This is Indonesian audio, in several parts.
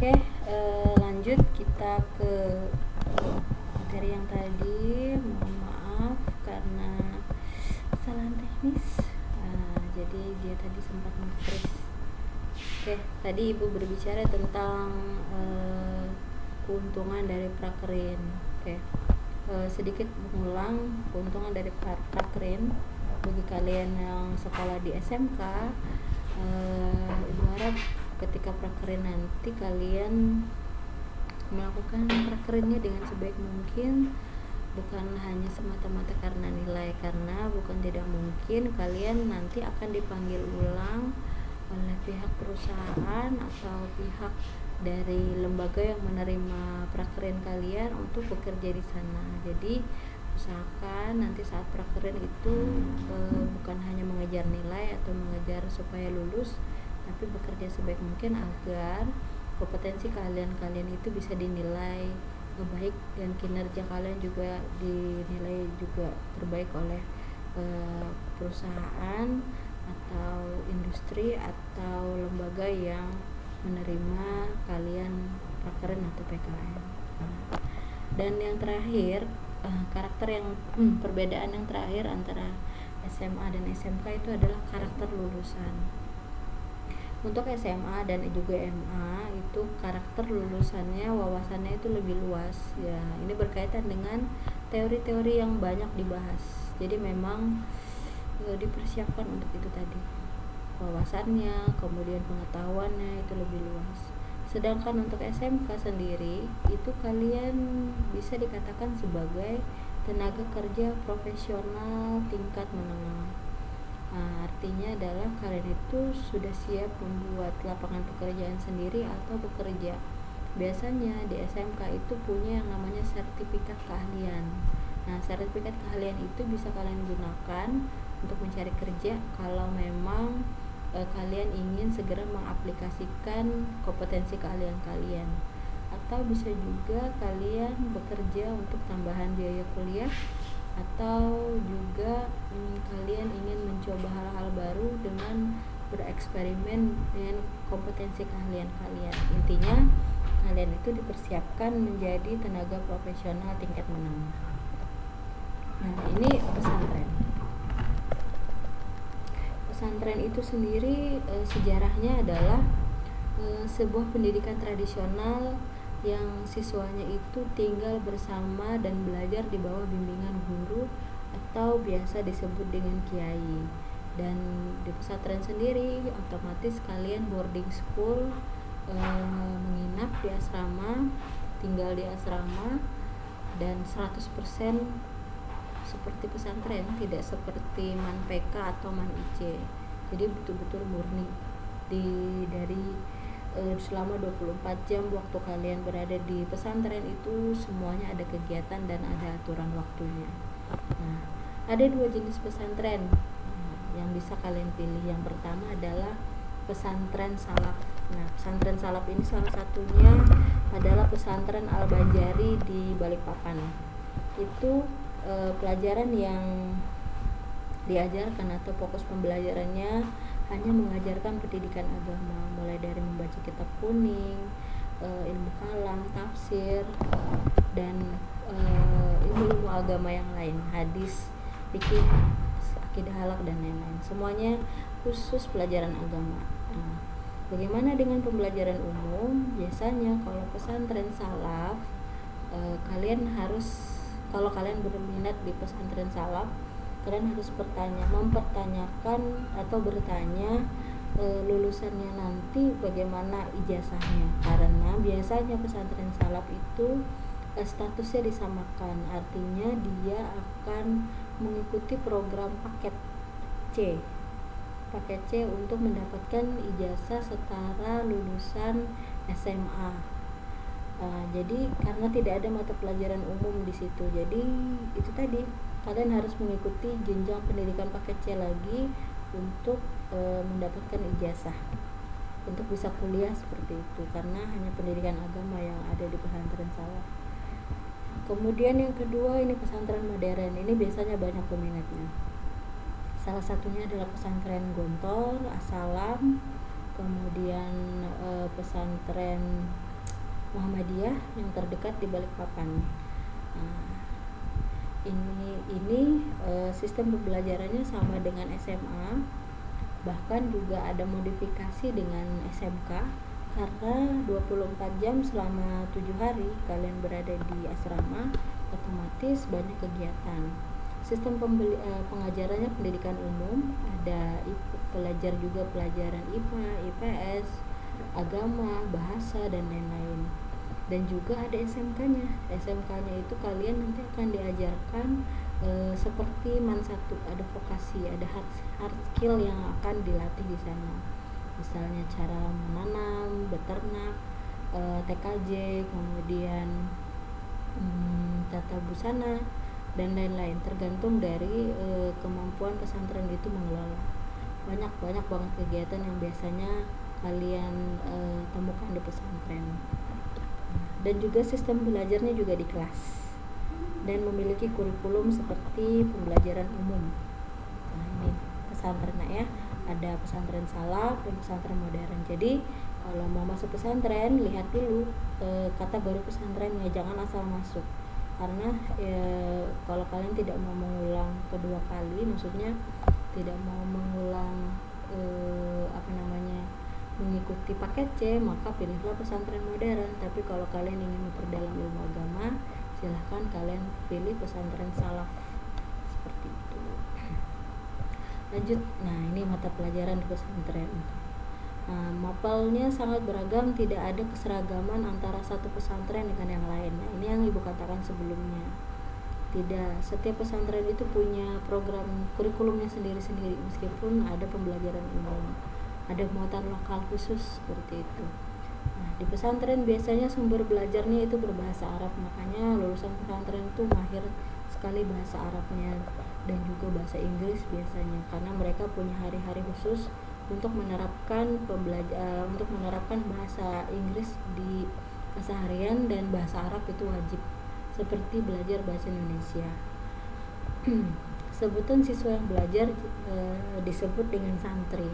Oke, lanjut kita ke materi yang tadi. Mohon maaf karena kesalahan teknis. Jadi dia tadi sempat nge-freeze. Oke, tadi Ibu berbicara tentang keuntungan dari prakerin. Oke, sedikit mengulang keuntungan dari prakerin bagi kalian yang sekolah di SMK. Ibu harap ketika prakerin nanti kalian melakukan prakerinnya dengan sebaik mungkin, bukan hanya semata-mata karena nilai, karena bukan tidak mungkin kalian nanti akan dipanggil ulang oleh pihak perusahaan atau pihak dari lembaga yang menerima prakerin kalian untuk bekerja di sana. Jadi usahakan nanti saat prakerin itu bukan hanya mengejar nilai atau mengejar supaya lulus, tapi bekerja sebaik mungkin agar kompetensi kalian itu bisa dinilai baik dan kinerja kalian juga dinilai juga terbaik oleh perusahaan atau industri atau lembaga yang menerima kalian prakerin atau PKN. Dan yang terakhir, perbedaan yang terakhir antara SMA dan SMK itu adalah karakter lulusan. Untuk SMA dan juga MA itu karakter lulusannya, wawasannya itu lebih luas ya. Ini berkaitan dengan teori-teori yang banyak dibahas. Jadi memang dipersiapkan untuk itu tadi. Wawasannya, kemudian pengetahuannya itu lebih luas. Sedangkan untuk SMK sendiri itu kalian bisa dikatakan sebagai tenaga kerja profesional tingkat menengah. Artinya adalah kalian itu sudah siap membuat lapangan pekerjaan sendiri atau bekerja. Biasanya di SMK itu punya yang namanya sertifikat keahlian. Nah, sertifikat keahlian itu bisa kalian gunakan untuk mencari kerja kalau memang kalian ingin segera mengaplikasikan kompetensi keahlian kalian. Atau bisa juga kalian bekerja untuk tambahan biaya kuliah, atau juga kalian ingin mencoba hal-hal baru dengan bereksperimen dengan kompetensi keahlian kalian. Intinya kalian itu dipersiapkan menjadi tenaga profesional tingkat menengah. Nah, ini pesantren. Pesantren itu sendiri sejarahnya adalah sebuah pendidikan tradisional yang siswanya itu tinggal bersama dan belajar di bawah bimbingan guru atau biasa disebut dengan kiai. Dan di pesantren sendiri otomatis kalian boarding school, menginap di asrama, tinggal di asrama, dan 100% seperti pesantren, tidak seperti man PK atau man IC. Jadi betul-betul murni dari selama 24 jam waktu kalian berada di pesantren itu semuanya ada kegiatan dan ada aturan waktunya. Nah, ada 2 jenis pesantren yang bisa kalian pilih. Yang pertama adalah pesantren salaf. Nah, pesantren salaf ini salah satunya adalah pesantren Al-Banjari di Balikpapan. Itu pelajaran yang diajarkan atau fokus pembelajarannya hanya mengajarkan pendidikan agama, mulai dari membaca kitab kuning, ilmu kalam, tafsir, dan ilmu agama yang lain, hadis, fikih, akidah halak, dan lain-lain. Semuanya khusus pelajaran agama. Bagaimana dengan pembelajaran umum? Biasanya kalau pesantren salaf, kalau kalian berminat di pesantren salaf, kalian harus mempertanyakan atau bertanya lulusannya nanti bagaimana ijazahnya, karena biasanya pesantren salaf itu statusnya disamakan, artinya dia akan mengikuti program paket C untuk mendapatkan ijazah setara lulusan SMA. Jadi karena tidak ada mata pelajaran umum di situ, jadi itu tadi kalian harus mengikuti jenjang pendidikan paket C lagi untuk mendapatkan ijazah untuk bisa kuliah seperti itu, karena hanya pendidikan agama yang ada di pesantren salaf. Kemudian yang kedua, ini pesantren modern. Ini biasanya banyak peminatnya. Salah satunya adalah pesantren Gontor, As-Salam, kemudian pesantren Muhammadiyah yang terdekat di Balikpapan. Nah, ini sistem pembelajarannya sama dengan SMA, bahkan juga ada modifikasi dengan SMK, karena 24 jam selama 7 hari kalian berada di asrama, otomatis banyak kegiatan. Sistem pengajarannya pendidikan umum, ada pelajar juga pelajaran IPA, IPS, agama, bahasa, dan lain-lain. Dan juga ada SMK-nya. SMK-nya itu kalian nanti akan diajarkan seperti MAN 1, ada vokasi, ada hard skill yang akan dilatih di sana. Misalnya cara menanam, beternak, TKJ, kemudian tata busana, dan lain-lain, tergantung dari kemampuan pesantren itu mengelola. Banyak banget kegiatan yang biasanya kalian temukan di pesantren. Dan juga sistem belajarnya juga di kelas dan memiliki kurikulum seperti pembelajaran umum. Nah, ini pesantren ya, ada pesantren salaf dan pesantren modern. Jadi kalau mau masuk pesantren, lihat dulu kategori pesantrennya, jangan asal masuk. Karena kalau kalian tidak mau mengulang kedua kali, maksudnya tidak mau mengulang mengikuti paket C, maka pilihlah pesantren modern. Tapi kalau kalian ingin memperdalam ilmu agama, silahkan kalian pilih pesantren salaf, seperti itu. Lanjut, nah ini mata pelajaran di pesantren. Nah, mapelnya sangat beragam, tidak ada keseragaman antara satu pesantren dengan yang lain. Nah, ini yang ibu katakan sebelumnya. Tidak, setiap pesantren itu punya program kurikulumnya sendiri-sendiri, meskipun ada pembelajaran umum, ada muatan lokal khusus seperti itu. Nah, di pesantren biasanya sumber belajarnya itu berbahasa Arab, makanya lulusan pesantren itu mahir sekali bahasa Arabnya dan juga bahasa Inggris biasanya, karena mereka punya hari-hari khusus untuk menerapkan bahasa Inggris di keseharian, dan bahasa Arab itu wajib, seperti belajar bahasa Indonesia. Sebutan siswa yang belajar disebut dengan santri,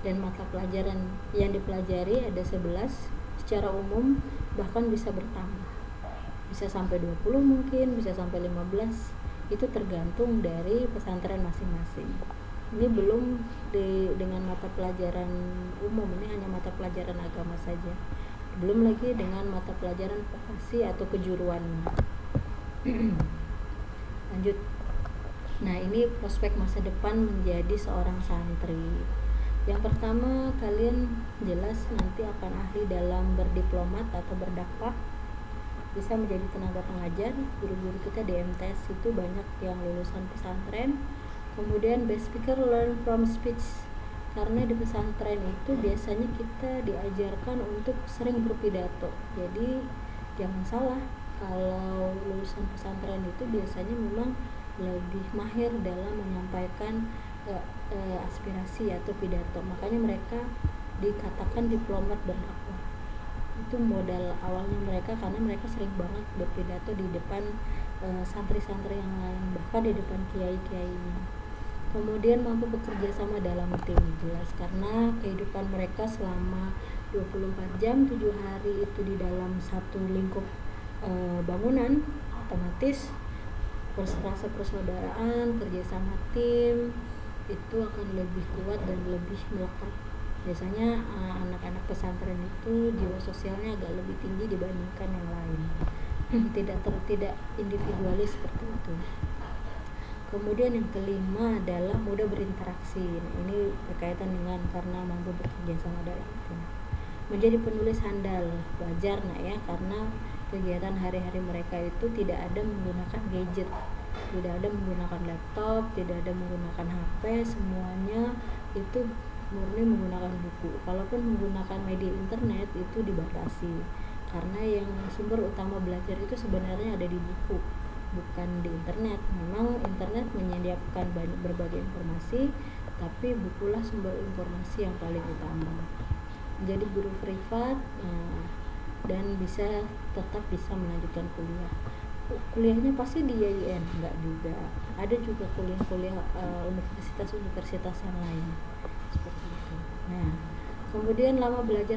dan mata pelajaran yang dipelajari ada 11 secara umum, bahkan bisa bertambah, bisa sampai 20 mungkin, bisa sampai 15, itu tergantung dari pesantren masing-masing. Ini belum dengan mata pelajaran umum, ini hanya mata pelajaran agama saja, belum lagi dengan mata pelajaran vokasi atau kejuruan. Lanjut. Nah, ini prospek masa depan menjadi seorang santri. Yang pertama, kalian jelas nanti akan ahli dalam berdiplomat atau berdakwah, bisa menjadi tenaga pengajar. Guru-guru kita di MTS itu banyak yang lulusan pesantren. Kemudian best speaker, learn from speech, karena di pesantren itu biasanya kita diajarkan untuk sering berpidato. Jadi jangan salah, kalau lulusan pesantren itu biasanya memang lebih mahir dalam menyampaikan aspirasi atau pidato, makanya mereka dikatakan diplomat berdakwah. Itu modal awalnya mereka, karena mereka sering banget berpidato di depan santri-santri yang lain, bahkan di depan kiai-kiainya. Kemudian mampu bekerja sama dalam tim, jelas, karena kehidupan mereka selama 24 jam 7 hari itu di dalam satu lingkup bangunan, otomatis rasa persaudaraan, kerja sama tim itu akan lebih kuat dan lebih melekat. Biasanya anak-anak pesantren itu jiwa sosialnya agak lebih tinggi dibandingkan yang lain. tidak individualis seperti itu. Kemudian yang kelima adalah mudah berinteraksi. Nah, ini berkaitan dengan karena mampu bekerja sama dalam tim. Menjadi penulis handal, wajar ya, karena kegiatan hari-hari mereka itu tidak ada menggunakan gadget, tidak ada menggunakan laptop, tidak ada menggunakan HP, semuanya itu murni menggunakan buku. Kalaupun menggunakan media internet itu dibatasi, karena yang sumber utama belajar itu sebenarnya ada di buku, bukan di internet. Memang internet menyediakan berbagai informasi, tapi bukulah sumber informasi yang paling utama. Menjadi guru privat dan tetap bisa melanjutkan kuliah. Kuliahnya pasti di YIN? Enggak juga, ada juga kuliah-kuliah universitas-universitas yang lain seperti itu. Nah, kemudian lama belajar